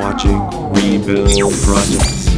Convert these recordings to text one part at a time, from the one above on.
watching Rebuild Projects.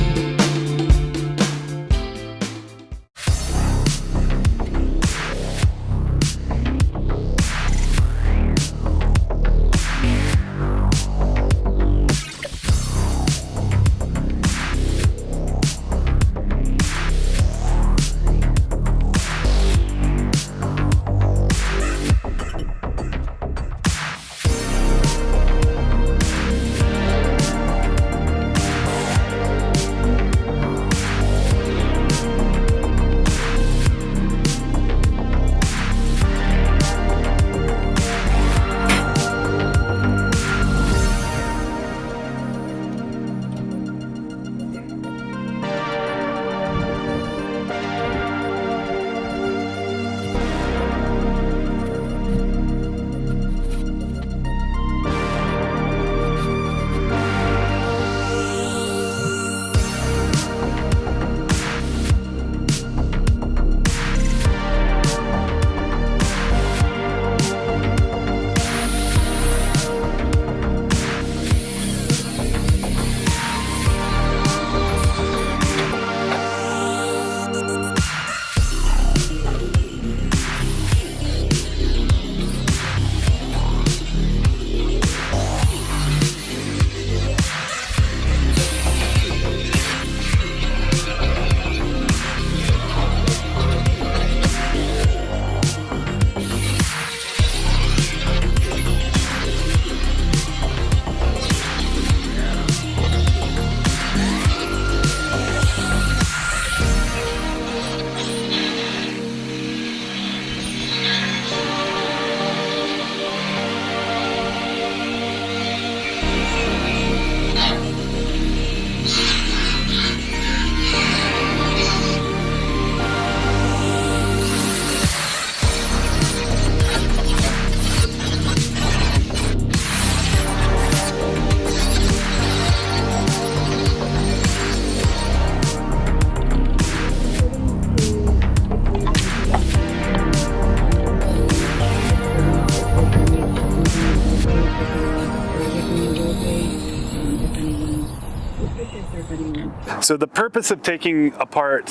So the purpose of taking apart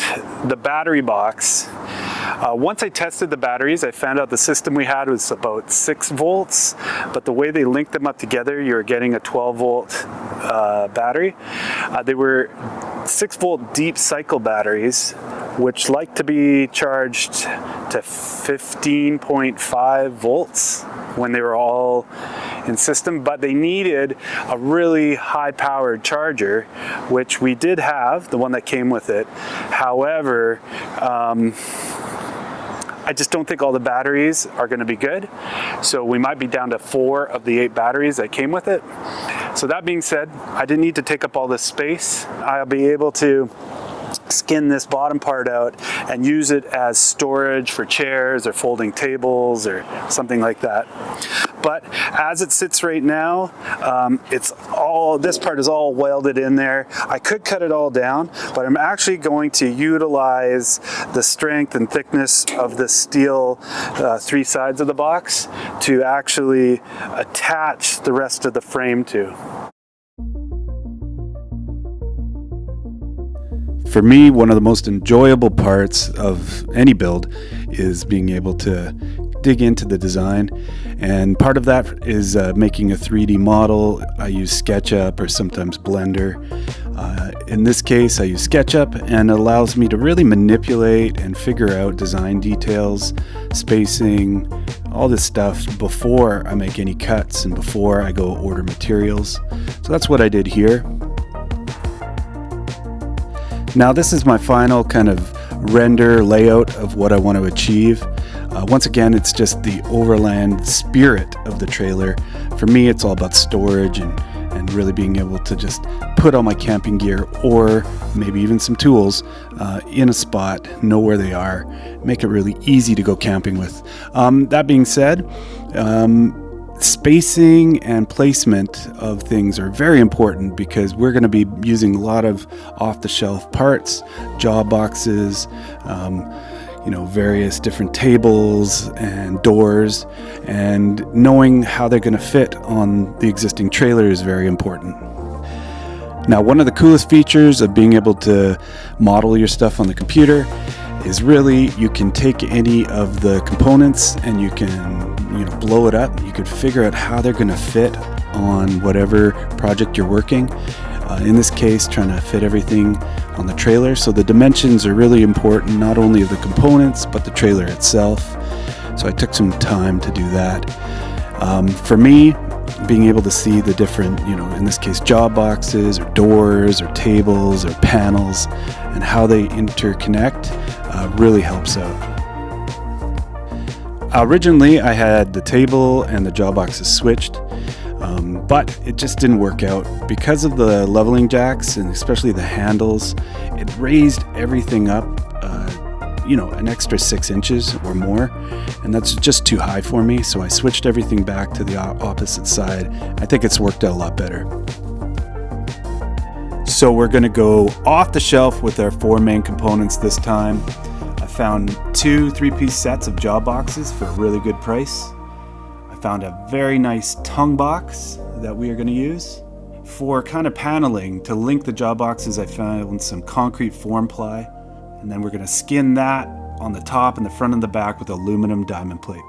the battery box, once I tested the batteries, I found out the system we had was about 6 volts, but the way they linked them up together, you're getting a 12 volt battery. They were 6 volt deep cycle batteries, which like to be charged to 15.5 volts when they were all in system, but they needed a really high powered charger, which we did have, the one that came with it. However, I just don't think all the batteries are going to be good. So we might be down to 4 of the 8 batteries that came with it. So that being said, I didn't need to take up all this space. I'll be able to skin this bottom part out and use it as storage for chairs or folding tables or something like that. But as it sits right now, this part is all welded in there. I could cut it all down, but I'm actually going to utilize the strength and thickness of the steel 3 sides of the box to actually attach the rest of the frame to. For me, one of the most enjoyable parts of any build is being able to dig into the design, and part of that is making a 3D model. I use SketchUp or sometimes Blender. In this case, I use SketchUp, and it allows me to really manipulate and figure out design details, spacing, all this stuff before I make any cuts and before I go order materials. So that's what I did here. Now this is my final kind of render layout of what I want to achieve. Once again, it's just the overland spirit of the trailer. For me, it's all about storage and really being able to just put all my camping gear or maybe even some tools in a spot, know where they are, make it really easy to go camping with. That being said, spacing and placement of things are very important because we're going to be using a lot of off-the-shelf parts, jaw boxes, various different tables and doors, and knowing how they're going to fit on the existing trailer is very important. Now, one of the coolest features of being able to model your stuff on the computer is really you can take any of the components and you can blow it up. You could figure out how they're going to fit on whatever project you're working. In this case, trying to fit everything on the trailer. So the dimensions are really important, not only of the components, but the trailer itself. So I took some time to do that. For me, being able to see the different, in this case, job boxes or doors or tables or panels and how they interconnect really helps out. Originally, I had the table and the job boxes switched, but it just didn't work out. Because of the leveling jacks and especially the handles, it raised everything up, an extra 6 inches or more, and that's just too high for me, so I switched everything back to the opposite side. I think it's worked out a lot better. So we're going to go off the shelf with our 4 main components this time. I found 2 3-piece sets of job boxes for a really good price. I found a very nice tongue box that we are going to use. For kind of paneling, to link the job boxes, I found some concrete form ply, and then we're going to skin that on the top and the front and the back with aluminum diamond plate.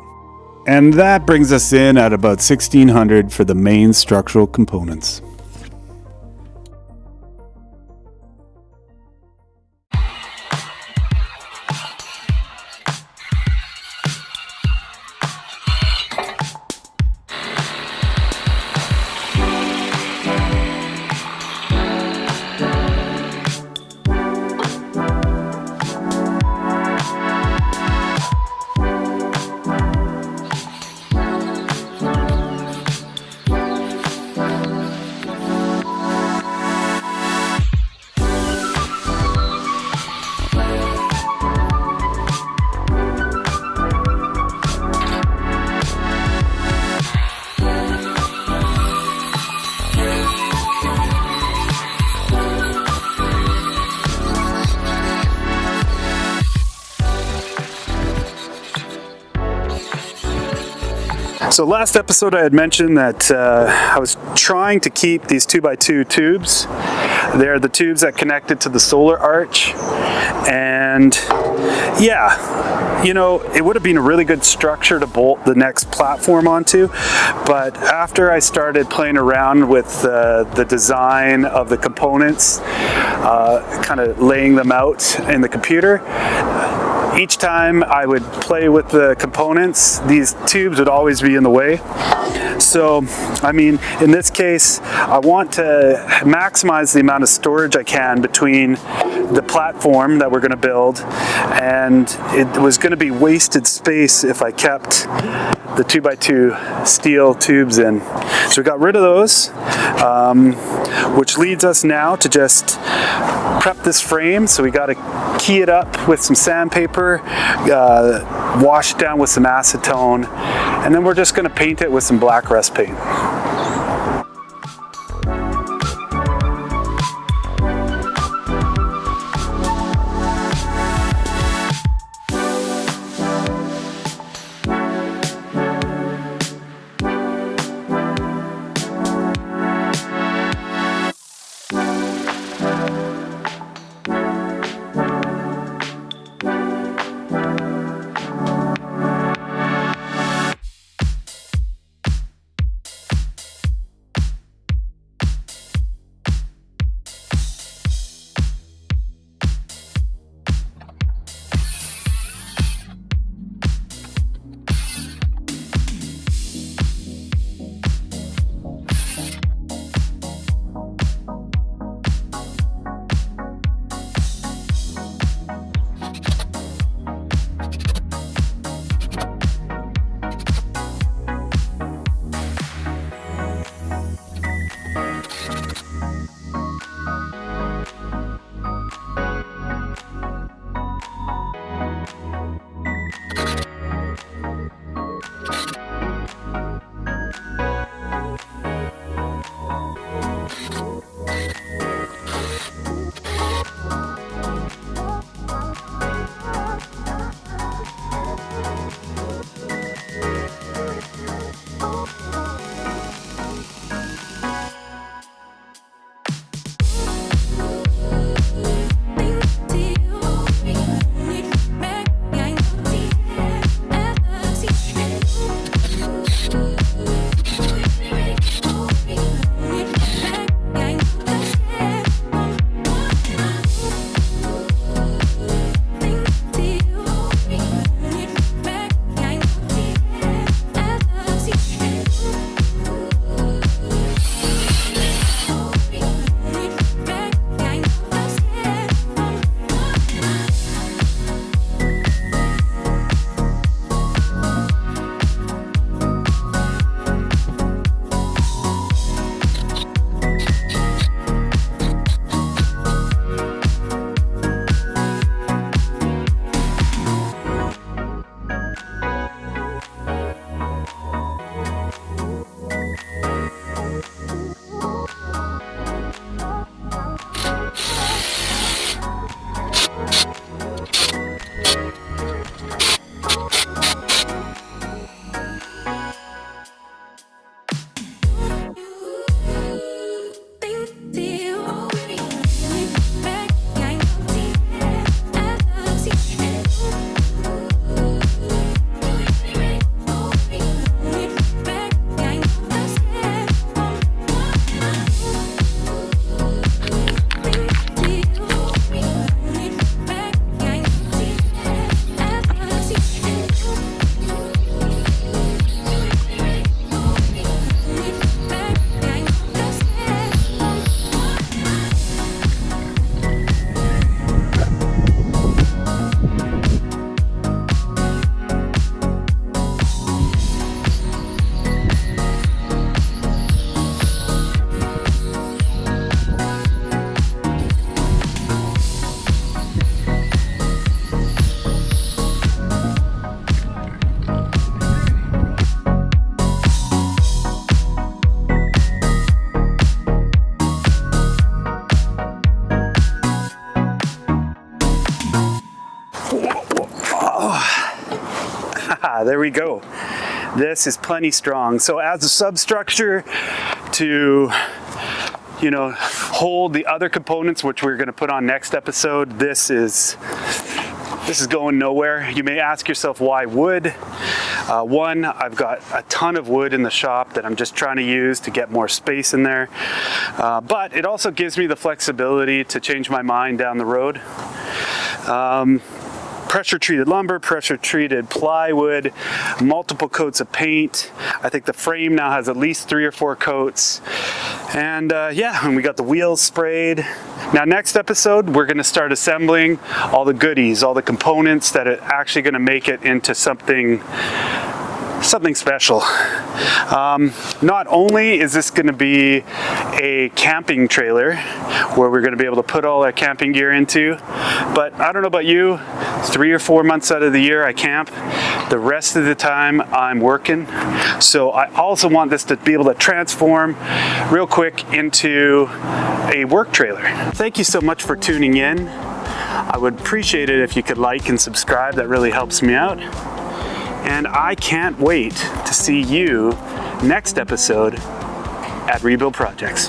And that brings us in at about $1,600 for the main structural components. So last episode I had mentioned that I was trying to keep these 2x2 tubes. They're the tubes that connected to the solar arch, and it would have been a really good structure to bolt the next platform onto, but after I started playing around with the design of the components, kind of laying them out in the computer, each time I would play with the components, these tubes would always be in the way. So, in this case, I want to maximize the amount of storage I can between the platform that we're going to build, and it was going to be wasted space if I kept the 2x2 steel tubes in. So we got rid of those, which leads us now to just prep this frame. So we got to key it up with some sandpaper, wash it down with some acetone, and then we're just going to paint it with some black rust paint. There we go. This is plenty strong. So as a substructure to, you know, hold the other components, which we're going to put on next episode, this is going nowhere. You may ask yourself, why wood? One, I've got a ton of wood in the shop that I'm just trying to use to get more space in there. But it also gives me the flexibility to change my mind down the road. Pressure treated lumber, pressure treated plywood, multiple coats of paint. I think the frame now has at least 3 or 4 coats. And yeah, and we got the wheels sprayed. Now next episode, we're gonna start assembling all the goodies, all the components that are actually gonna make it into something special. Not only is this going to be a camping trailer where we're going to be able to put all our camping gear into, but I don't know about you, 3 or 4 months out of the year I camp. The rest of the time I'm working. So I also want this to be able to transform real quick into a work trailer. Thank you so much for tuning in. I would appreciate it if you could like and subscribe. That really helps me out. And I can't wait to see you next episode at Rebuild Projects.